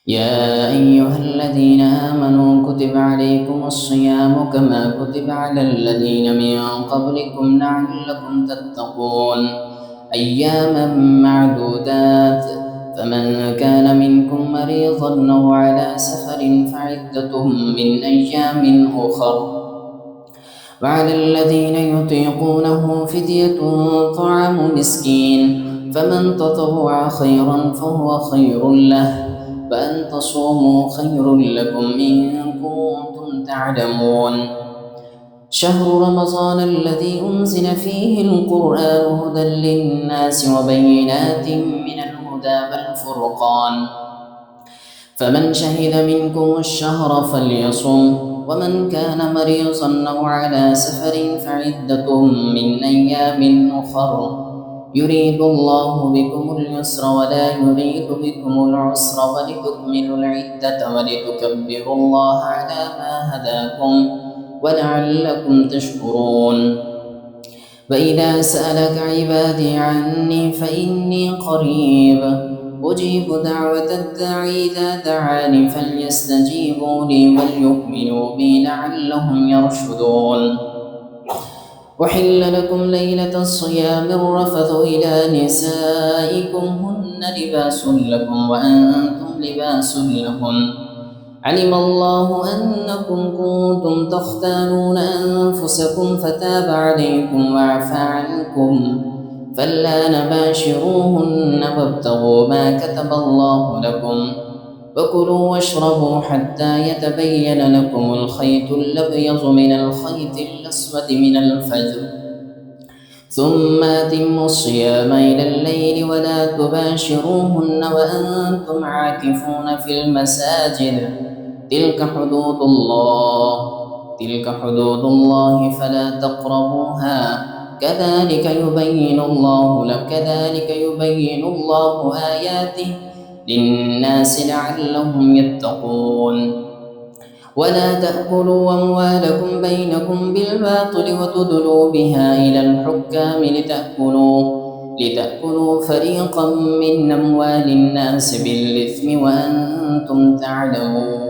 يا أيها الذين آمنوا كتب عليكم الصيام كما كتب على الذين من قبلكم لعلكم تتقون أياما معدودات فمن كان منكم مريضا أو على سفر فعدة من أيام أخر وعلى الذين يطيقونه فدية طعام مسكين فمن تطوع خيرا فهو خير له وأن تصوموا خير لكم إن كنتم تعلمون شهر رمضان الذي أنزل فيه القرآن هدى للناس وبينات من الهدى والفرقان فمن شهد منكم الشهر فليصم ومن كان مريضا أو على سفر فعدة من أيام أخر يريد الله بكم اليسر ولا يريد بكم العسر ولتكملوا العدة ولتكبروا الله على ما هداكم ولعلكم تشكرون وإذا سألك عبادي عني فإني قريب أجيب دعوة الداعي إذا دعاني فليستجيبوا لي وليؤمنوا بي لعلهم يرشدون أحل لكم ليلة الصيام الرفث إلى نسائكم هن لباس لكم وأنتم لباس لهن علم الله أنكم كنتم تختانون أنفسكم فتاب عليكم وعفى عنكم فالآن باشروهن وابتغوا ما كتب الله لكم وكلوا واشربوا حتى يتبين لكم الخيط الأبيض من الخيط الأسود من الفجر ثم أتموا الصيام إلى الليل ولا تباشروهن وأنتم عاكفون في المساجد تلك حدود الله فلا تقربوها كذلك يبين الله آياته للناس لعلهم يتقون ولا تأكلوا أموالكم بينكم بالباطل وتدلوا بها إلى الحكام لتأكلوا فريقا من أموال الناس بالإثم وأنتم تعلمون